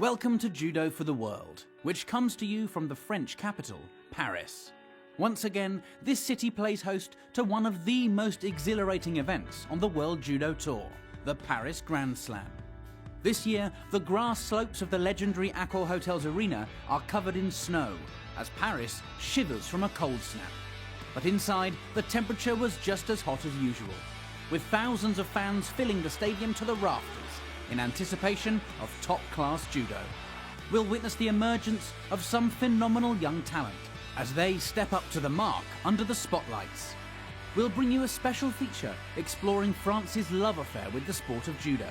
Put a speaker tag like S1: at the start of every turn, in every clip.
S1: Welcome to Judo for the World, which comes to you from the French capital, Paris. Once again, this city plays host to one of the most exhilarating events on the World Judo Tour, the Paris Grand Slam. This year, the grass slopes of the legendary Accor Hotels Arena are covered in snow, as Paris shivers from a cold snap. But inside, the temperature was just as hot as usual, with thousands of fans filling the stadium to the rafters in anticipation of top-class judo. We'll witness the emergence of some phenomenal young talent as they step up to the mark under the spotlights. We'll bring you a special feature exploring France's love affair with the sport of judo,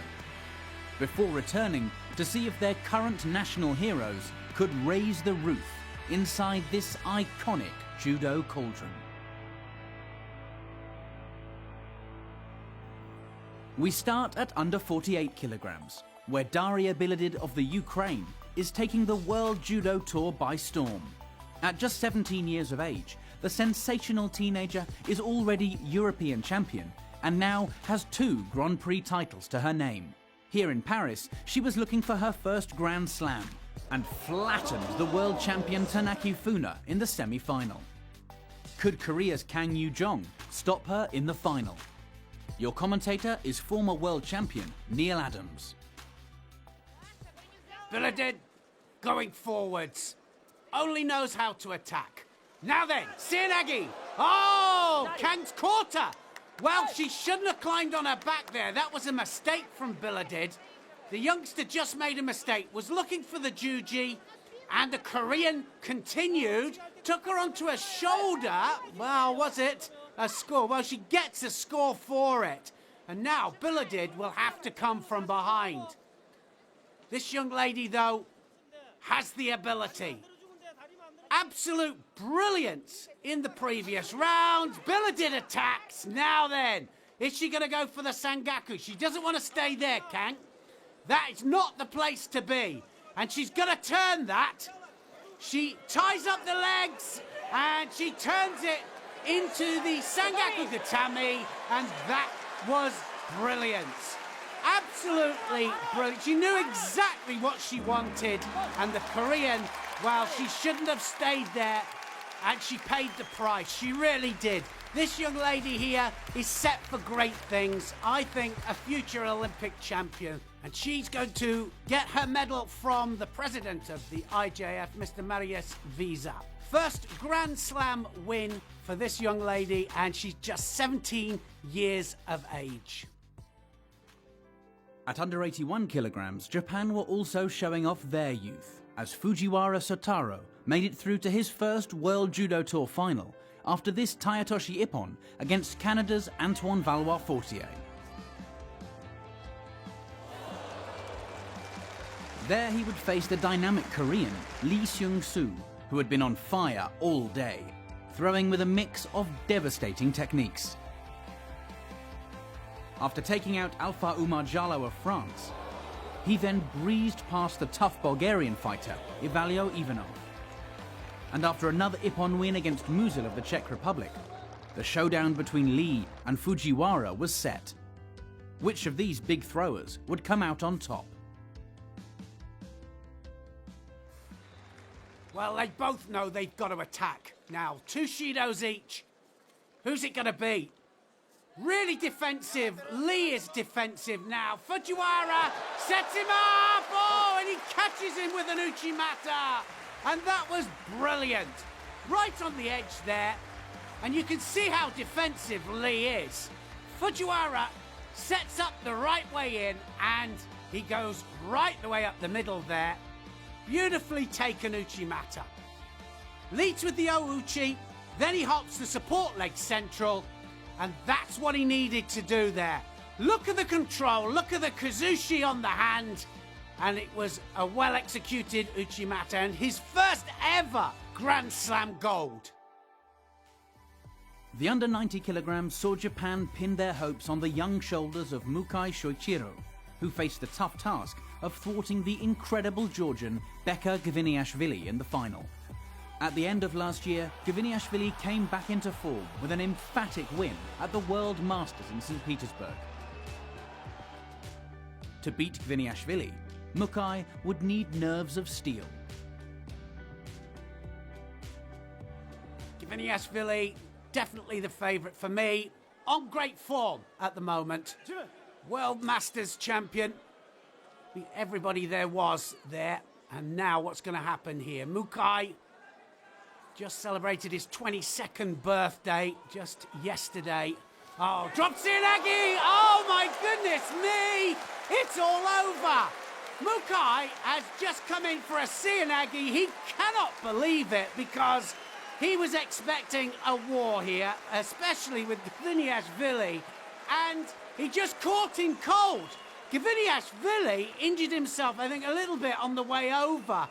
S1: before returning to see if their current national heroes could raise the roof inside this iconic judo cauldron. We start at under 48 kilograms, where Daria Biledid of the Ukraine is taking the World Judo Tour by storm. At just 17 years of age, the sensational teenager is already European champion and now has 2 Grand Prix titles to her name. Here in Paris, she was looking for her first Grand Slam and flattened the world champion Tanaki Funa in the semi-final. Could Korea's Kang Yoo-jong stop her in the final? Your commentator is former world champion Neil Adams.
S2: Biledid, going forwards, only knows how to attack. Now then, Seoinage! Oh, Kang's caught her! Well, she shouldn't have climbed on her back there. That was a mistake from Biledid. The youngster just made a mistake, was looking for the juji, and the Korean continued, took her onto her shoulder. Well, was it a score? Well, she gets a score for it. And now Biledid will have to come from behind. This young lady, though, has the ability. Absolute brilliance in the previous round. Biledid attacks. Now then, is she going to go for the Sangaku? She doesn't want to stay there, Kang. That is not the place to be. And she's going to turn that. She ties up the legs and she turns it into the Sangaku Gatame, and that was brilliant. Absolutely brilliant. She knew exactly what she wanted, and the Korean, well, she shouldn't have stayed there, and she paid the price. She really did. This young lady here is set for great things. I think a future Olympic champion. And she's going to get her medal from the president of the IJF, Mr. Marius Visa. First Grand Slam win for this young lady, and she's just 17 years of age.
S1: At under 81 kilograms, Japan were also showing off their youth, as Fujiwara Sotaro made it through to his first World Judo Tour final after this Tayatoshi Ippon against Canada's Antoine Valois-Fortier. There he would face the dynamic Korean Lee Seung-soo, who had been on fire all day, throwing with a mix of devastating techniques. After taking out Alpha Umar Jallo of France, he then breezed past the tough Bulgarian fighter Ivalio Ivanov. And after another Ippon win against Musil of the Czech Republic, the showdown between Lee and Fujiwara was set. Which of these big throwers would come out on top?
S2: Well, they both know they've got to attack. Now, 2 Shidos each. Who's it going to be? Really defensive. Lee is defensive now. Fujiwara sets him up. Oh, and he catches him with an Uchimata. And that was brilliant. Right on the edge there. And you can see how defensive Lee is. Fujiwara sets up the right way in, and he goes right the way up the middle there. Beautifully taken Uchimata. Leads with the O-Uchi, then he hops the support leg central, and that's what he needed to do there. Look at the control, look at the Kazushi on the hand, and it was a well-executed Uchimata, and his first ever Grand Slam gold.
S1: The under 90 kilograms saw Japan pin their hopes on the young shoulders of Mukai Shoichiro, who faced the tough task of thwarting the incredible Georgian Beka Gviniashvili in the final. At the end of last year, Gviniashvili came back into form with an emphatic win at the World Masters in St. Petersburg. To beat Gviniashvili, Mukai would need nerves of steel.
S2: Gviniashvili, definitely the favourite for me. On great form at the moment. World Masters champion. Everybody there was there. And now what's going to happen here? Mukai just celebrated his 22nd birthday just yesterday. Oh, drops in Aggie! Oh my goodness me! It's all over! Mukai has just come in for a Seoinage. He cannot believe it because he was expecting a war here, especially with Gviniashvili, and he just caught him cold. Gviniashvili injured himself, I think, a little bit on the way over,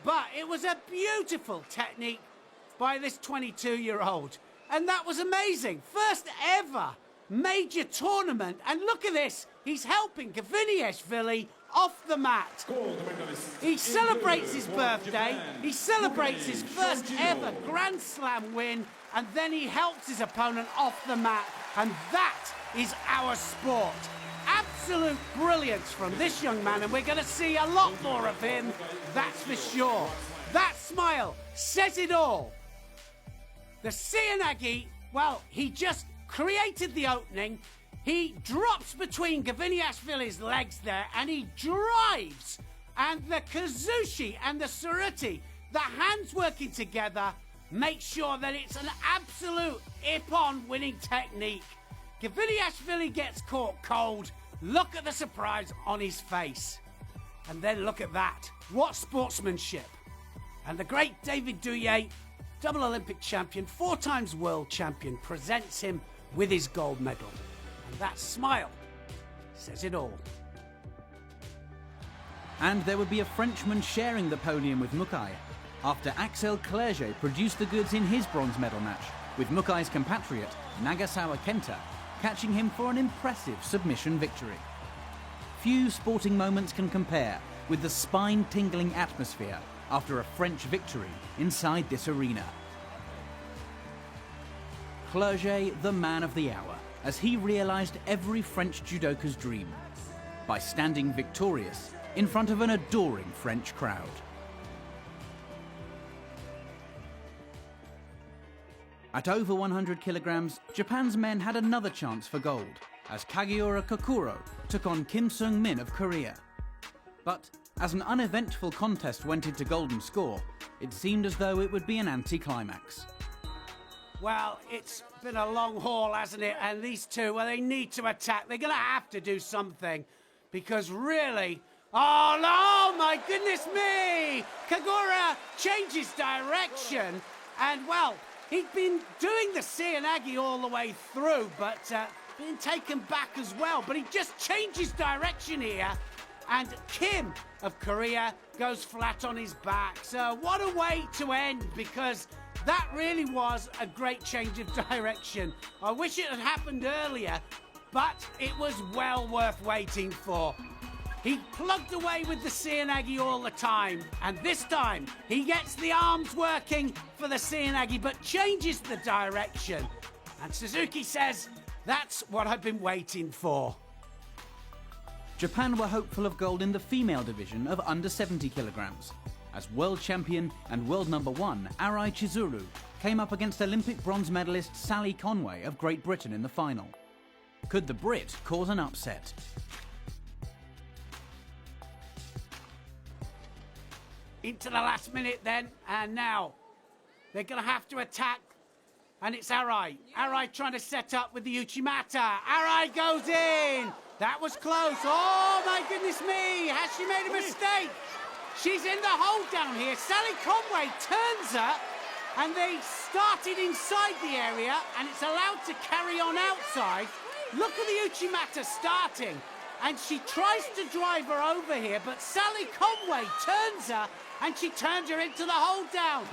S2: but it was a beautiful technique by this 22-year-old, and that was amazing. First ever major tournament, and look at this, he's helping Gviniashvili off the mat. He celebrates his birthday, he celebrates his first ever Grand Slam win, and then he helps his opponent off the mat, and that is our sport. Absolute brilliance from this young man, and we're going to see a lot more of him, that's for sure. That smile says it all. The Seoinage, well, he just created the opening. He drops between Gviniashvili's legs there, and he drives. And the Kazushi and the Suruti, the hands working together, make sure that it's an absolute ippon winning technique. Gviniashvili gets caught cold. Look at the surprise on his face. And then look at that. What sportsmanship. And the great David Douillet, double Olympic champion, 4 times world champion, presents him with his gold medal. And that smile says it all.
S1: And there would be a Frenchman sharing the podium with Mukai after Axel Clerget produced the goods in his bronze medal match, with Mukai's compatriot Nagasawa Kenta catching him for an impressive submission victory. Few sporting moments can compare with the spine-tingling atmosphere after a French victory inside this arena. Clerget, the man of the hour, as he realised every French judoka's dream by standing victorious in front of an adoring French crowd. At over 100 kilograms, Japan's men had another chance for gold, as Kageura Kokuro took on Kim Seung-min of Korea. But as an uneventful contest went into golden score, it seemed as though it would be an anticlimax.
S2: Well, it's been a long haul, hasn't it? And these two, well, they need to attack. They're going to have to do something. Because really... Oh, no! My goodness me! Kagura changes direction. And, well, he'd been doing the Seoinage all the way through, but being taken back as well. But he just changes direction here. And Kim of Korea goes flat on his back. So what a way to end, because that really was a great change of direction. I wish it had happened earlier, but it was well worth waiting for. He plugged away with the Seoinage all the time, and this time he gets the arms working for the Seoinage, but changes the direction. And Suzuki says, that's what I've been waiting for.
S1: Japan were hopeful of gold in the female division of under 70 kilograms, as world champion and world number 1 Arai Chizuru came up against Olympic bronze medalist Sally Conway of Great Britain in the final. Could the Brit cause an upset?
S2: Into the last minute then, and now they're going to have to attack, and it's Arai. Arai trying to set up with the Uchimata. Arai goes in. That was close. Oh, my goodness me. Has she made a mistake? She's in the hold down here. Sally Conway turns her, and they started inside the area, and it's allowed to carry on outside. Look at the Uchimata starting, and she tries to drive her over here, but Sally Conway turns her, and she turns her into the hold down.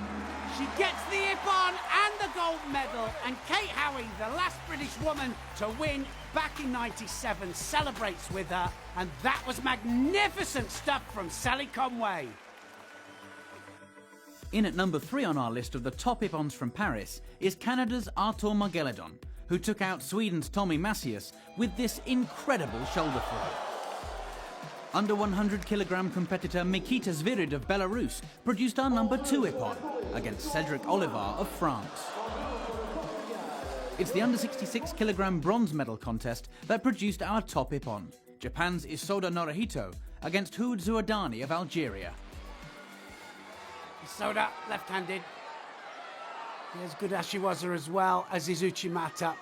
S2: She gets the ippon and the gold medal, and Kate Howie, the last British woman to win back in '97, celebrates with her, and that was magnificent stuff from Sally Conway.
S1: In at number 3 on our list of the top ippons from Paris is Canada's Artur Margeladon, who took out Sweden's Tommy Macias with this incredible shoulder throw. Under 100 kilogram competitor Mikita Zvirid of Belarus produced our number 2 ippon against Cedric Olivar of France. It's the under 66 kilogram bronze medal contest that produced our top ippon, Japan's Isoda Norihito against Hood Zouadani of Algeria.
S2: Isoda, left-handed. There's good Ashiwaza as well as his Uchimata.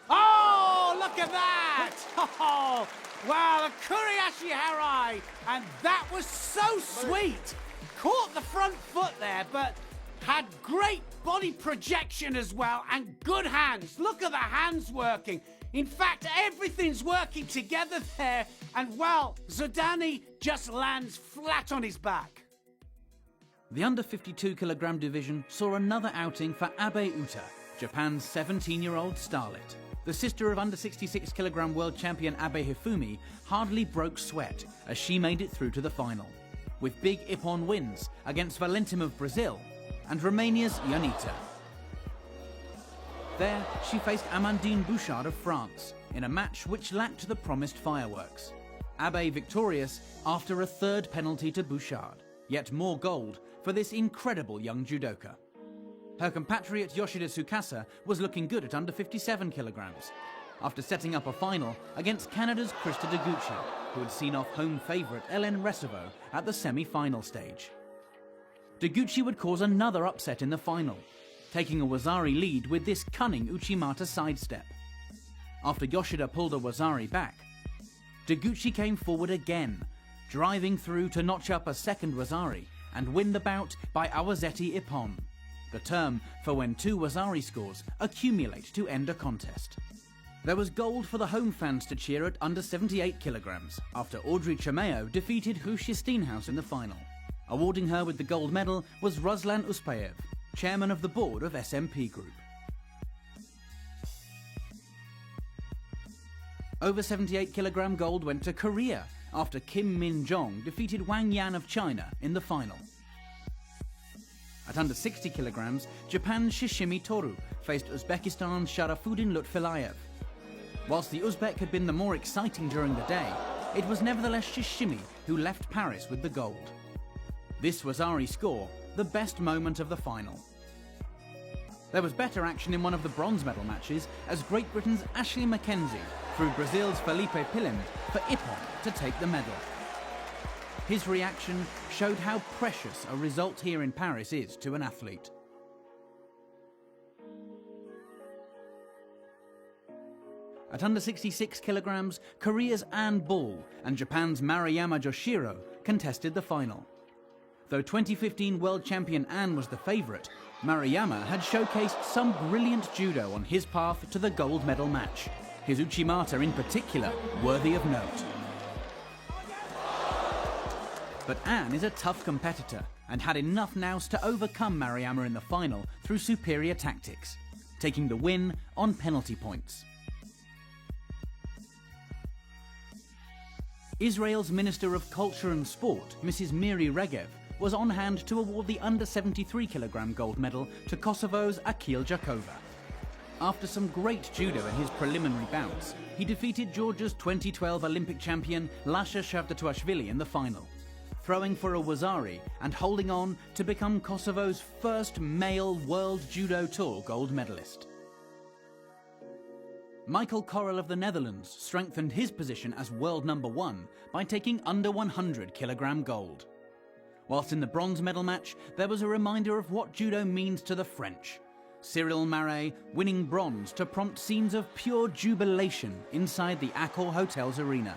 S2: Oh, look at that! Oh, wow, the Kuriashi Harai! And that was so sweet! Caught the front foot there, but had great body projection as well and good hands. Look at the hands working. In fact, everything's working together there. And well, Zouadani just lands flat on his back.
S1: The under 52 kilogram division saw another outing for Abe Uta, Japan's 17-year-old starlet. The sister of under 66 kilogram world champion Abe Hifumi hardly broke sweat as she made it through to the final, with big ippon wins against Valentim of Brazil and Romania's Ionita. There, she faced Amandine Bouchard of France in a match which lacked the promised fireworks. Abe victorious after a third penalty to Bouchard, yet more gold for this incredible young judoka. Her compatriot Yoshida Tsukasa was looking good at under 57 kilograms, after setting up a final against Canada's Krista Deguchi, who had seen off home favourite Hélène Recevo at the semi-final stage. Deguchi would cause another upset in the final, taking a Wazari lead with this cunning Uchimata sidestep. After Yoshida pulled a Wazari back, Deguchi came forward again, driving through to notch up a second Wazari and win the bout by Awazetti Ippon, the term for when 2 Wazari scores accumulate to end a contest. There was gold for the home fans to cheer at under 78 kilograms after Audrey Chameo defeated Ruchia Steenhuis in the final. Awarding her with the gold medal was Ruslan Uspayev, chairman of the board of SMP Group. Over 78 kilogram gold went to Korea after Kim Min-jong defeated Wang Yan of China in the final. At under 60 kilograms, Japan's Shishimi Toru faced Uzbekistan's Sharafuddin Lutfilayev. Whilst the Uzbek had been the more exciting during the day, it was nevertheless Shishimi who left Paris with the gold. This was Ari's score, the best moment of the final. There was better action in one of the bronze medal matches as Great Britain's Ashley Mackenzie threw Brazil's Felipe Pilem for ippon to take the medal. His reaction showed how precious a result here in Paris is to an athlete. At under 66 kilograms, Korea's Ann Ball and Japan's Maruyama Joshiro contested the final. Though 2015 world champion Ann was the favourite, Maruyama had showcased some brilliant judo on his path to the gold medal match, his Uchimata in particular worthy of note. But Ann is a tough competitor and had enough nous to overcome Maruyama in the final through superior tactics, taking the win on penalty points. Israel's Minister of Culture and Sport, Mrs. Miri Regev, was on hand to award the under 73 kilogram gold medal to Kosovo's Akil Jakova. After some great judo in his preliminary bouts, he defeated Georgia's 2012 Olympic champion Lasha Shavdatuashvili in the final, throwing for a Wazari and holding on to become Kosovo's first male World Judo Tour gold medalist. Michael Correll of the Netherlands strengthened his position as world number 1 by taking under 100 kilogram gold. Whilst in the bronze medal match, there was a reminder of what judo means to the French. Cyril Marais winning bronze to prompt scenes of pure jubilation inside the Accor Hotel's arena.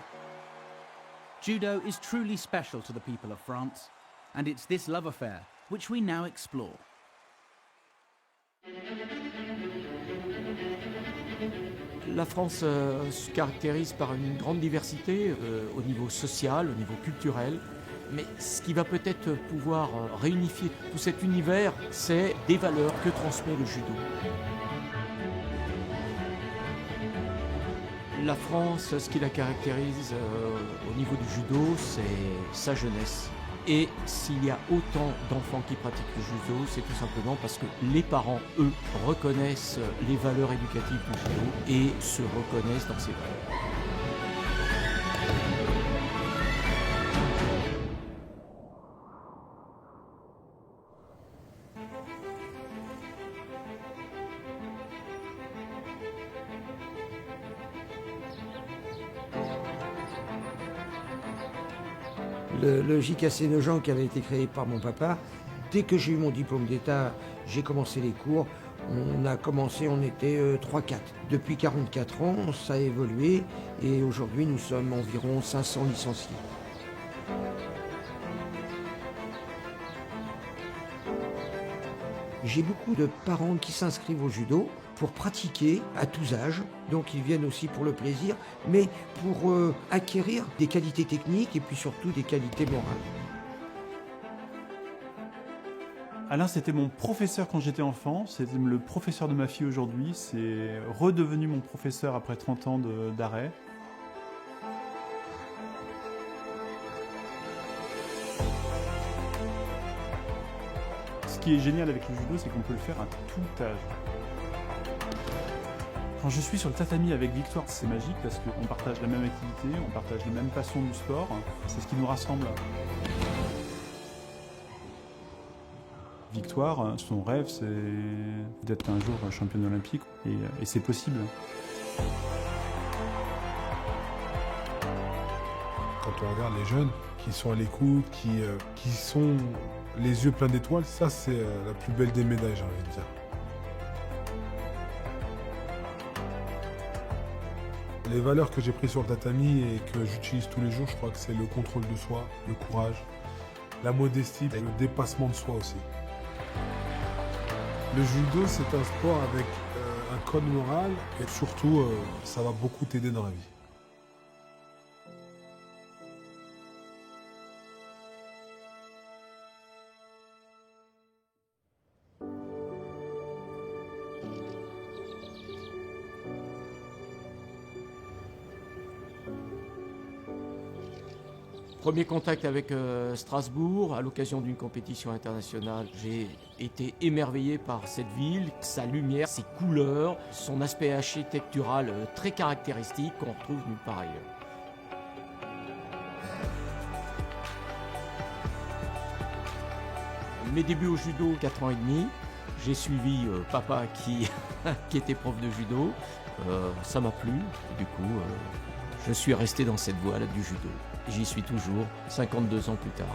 S1: Judo is truly special to the people of France, and it's this love affair which we now explore.
S3: La France se caractérise par une grande diversité au niveau social, au niveau culturel. Mais ce qui va peut-être pouvoir réunifier tout cet univers, c'est des valeurs que transmet le judo. La France, ce qui la caractérise au niveau du judo, c'est sa jeunesse. Et s'il y a autant d'enfants qui pratiquent le judo, c'est tout simplement parce que les parents, eux, reconnaissent les valeurs éducatives du judo et se reconnaissent dans ces valeurs.
S4: Le JKC Nogent qui avait été créé par mon papa, dès que j'ai eu mon diplôme d'État, j'ai commencé les cours. On a commencé, on était 3-4. Depuis 44 ans, ça a évolué et aujourd'hui nous sommes environ 500 licenciés. J'ai beaucoup de parents qui s'inscrivent au judo pour pratiquer à tous âges, donc ils viennent aussi pour le plaisir, mais pour acquérir des qualités techniques et puis surtout des qualités morales.
S5: Alain, c'était mon professeur quand j'étais enfant, c'est le professeur de ma fille aujourd'hui, c'est redevenu mon professeur après 30 ans d'arrêt. Ce qui est génial avec le judo, c'est qu'on peut le faire à tout âge. Quand je suis sur le tatami avec Victoire, c'est magique parce qu'on partage la même activité, on partage les mêmes passions du sport, c'est ce qui nous rassemble. Victoire, son rêve, c'est d'être un jour championne olympique et c'est possible.
S6: Quand on regarde les jeunes qui sont à l'écoute, qui sont les yeux pleins d'étoiles, ça c'est la plus belle des médailles, j'ai envie de dire. Les valeurs que j'ai prises sur le tatami et que j'utilise tous les jours, je crois que c'est le contrôle de soi, le courage, la modestie et le dépassement de soi aussi. Le judo, c'est un sport avec un code moral et surtout, ça va beaucoup t'aider dans la vie.
S3: Premier contact avec Strasbourg, à l'occasion d'une compétition internationale. J'ai été émerveillé par cette ville, sa lumière, ses couleurs, son aspect architectural très caractéristique qu'on retrouve nulle part ailleurs. Mes débuts au judo, 4 ans et demi. J'ai suivi papa qui était prof de judo. Ça m'a plu. Du coup, je suis resté dans cette voie-là du judo. J'y suis toujours, 52 ans plus tard.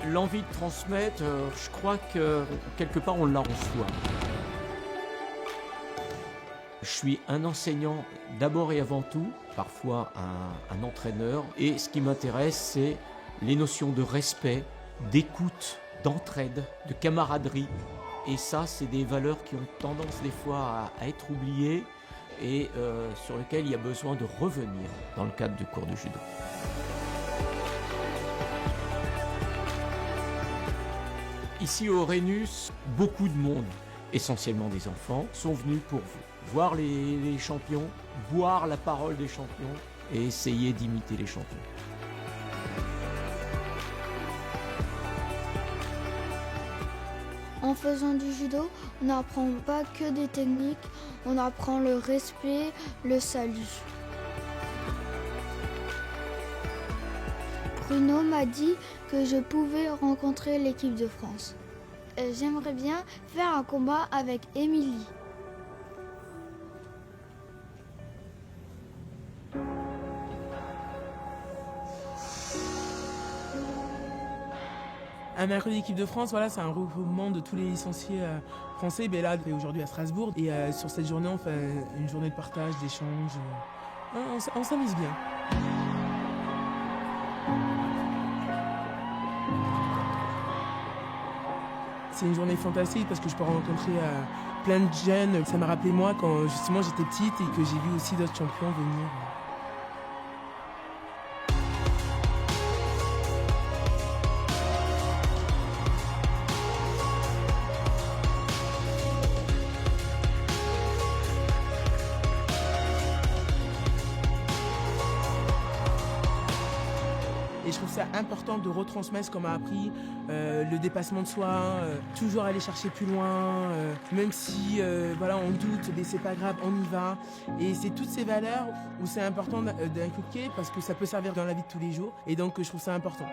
S3: L'envie de transmettre, je crois que quelque part on la reçoit. Je suis un enseignant d'abord et avant tout, parfois un entraîneur. Et ce qui m'intéresse, c'est les notions de respect, d'écoute, d'entraide, de camaraderie. Et ça, c'est des valeurs qui ont tendance des fois à être oubliées et sur lesquelles il y a besoin de revenir dans le cadre du cours de judo. Ici au Rhenus, beaucoup de monde, essentiellement des enfants, sont venus pour voir les champions, boire la parole des champions et essayer d'imiter les champions.
S7: En faisant du judo, on n'apprend pas que des techniques, on apprend le respect, le salut. Bruno m'a dit que je pouvais rencontrer l'équipe de France. J'aimerais bien faire un combat avec Émilie.
S8: Un mercredi équipe de France, voilà, c'est un regroupement de tous les licenciés français. Ben là, aujourd'hui à Strasbourg. Et sur cette journée, on fait une journée de partage, d'échange. On s'amuse bien. C'est une journée fantastique parce que je peux rencontrer plein de jeunes. Ça m'a rappelé moi quand justement j'étais petite et que j'ai vu aussi d'autres champions venir. Et je trouve ça important de retransmettre ce qu'on m'a appris, le dépassement de soi, toujours aller chercher plus loin, même si voilà, on doute, mais c'est pas grave, on y va. Et c'est toutes ces valeurs où c'est important d'inculquer parce que ça peut servir dans la vie de tous les jours. Et donc je trouve ça important.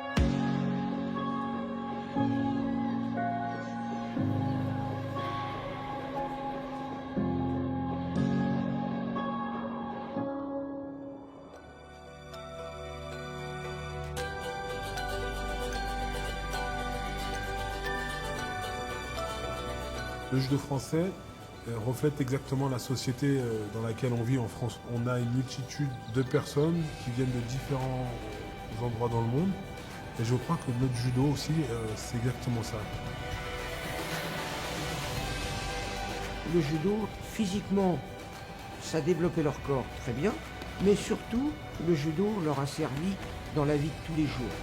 S6: Le judo français reflète exactement la société dans laquelle on vit en France. On a une multitude de personnes qui viennent de différents endroits dans le monde. Et je crois que notre judo aussi, c'est exactement ça.
S4: Le judo, physiquement, ça développait leur corps très bien, mais surtout, le judo leur a servi dans la vie de tous les jours.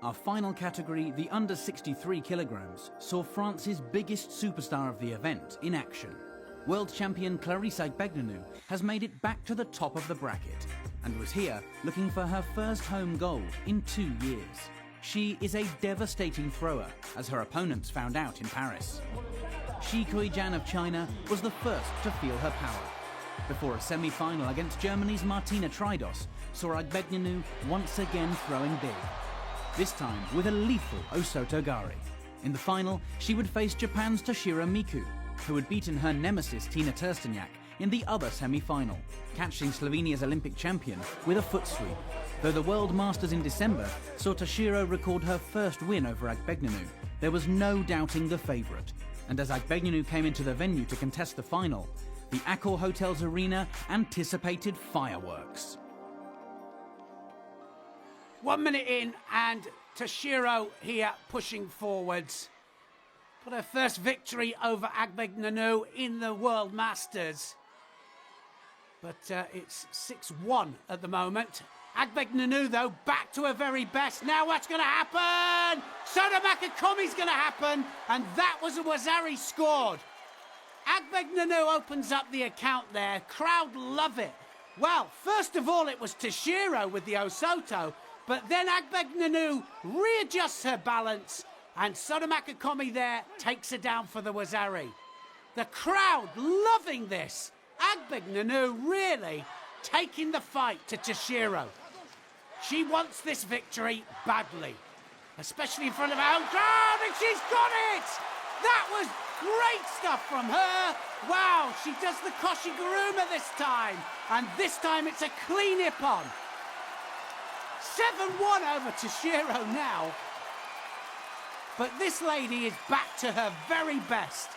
S1: Our final category, the under 63 kilograms, saw France's biggest superstar of the event in action. World champion Clarisse Agbegnonu has made it back to the top of the bracket and was here looking for her first home gold in 2 years. She is a devastating thrower, as her opponents found out in Paris. Shi Kuijian of China was the first to feel her power, before a semi-final against Germany's Martina Tridos saw Agbegnonu once again throwing big. This time with a lethal Osotogari. In the final, she would face Japan's Toshiro Miku, who had beaten her nemesis Tina Tursteniak in the other semi-final, catching Slovenia's Olympic champion with a foot sweep. Though the World Masters in December saw Toshiro record her first win over Agbegnonu, there was no doubting the favourite. And as Agbegnonu came into the venue to contest the final, the Accor Hotel's arena anticipated fireworks.
S2: 1 minute in, and Toshiro here pushing forwards. Got her first victory over Agbegnonu in the World Masters. But it's 6-1 at the moment. Agbegnonu, though, back to her very best. Now what's going to happen? Soda Makakomi's going to happen, and that was a Wazari scored. Agbegnonu opens up the account there. Crowd love it. Well, first of all, it was Toshiro with the Osoto, but then Agbegnonu readjusts her balance, and Soda Makakomi there takes her down for the Wazari. The crowd loving this. Agbegnonu really taking the fight to Toshiro. She wants this victory badly, especially in front of her own crowd, and she's got it! That was great stuff from her. Wow, she does the Koshiguruma this time, and this time it's a clean ippon. 7-1 over Toshiro now. But this lady is back to her very best.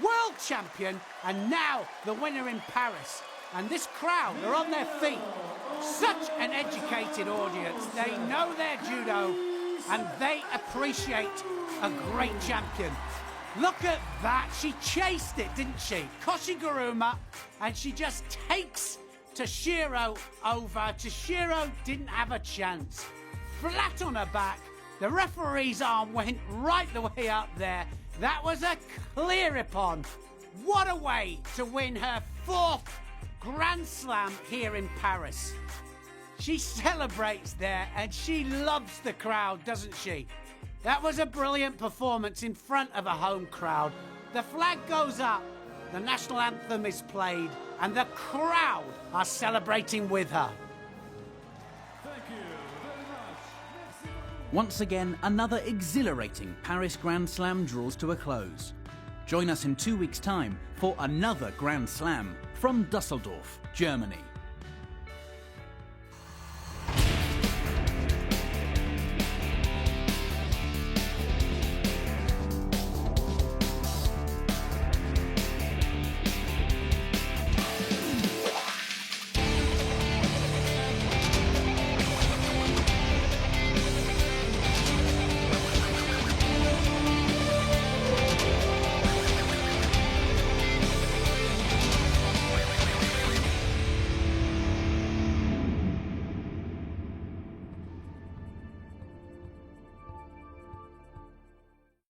S2: World champion, and now the winner in Paris. And this crowd are on their feet. Such an educated audience. They know their judo, and they appreciate a great champion. Look at that. She chased it, didn't she? Koshiguruma, and she just takes Toshiro over. Toshiro didn't have a chance. Flat on her back. The referee's arm went right the way up there. That was a clear ippon. What a way to win her 4th Grand Slam here in Paris. She celebrates there, and she loves the crowd, doesn't she? That was a brilliant performance in front of a home crowd. The flag goes up, the national anthem is played, and the crowd are celebrating with her.
S1: Once again, another exhilarating Paris Grand Slam draws to a close. Join us in 2 weeks' time for another Grand Slam from Dusseldorf, Germany.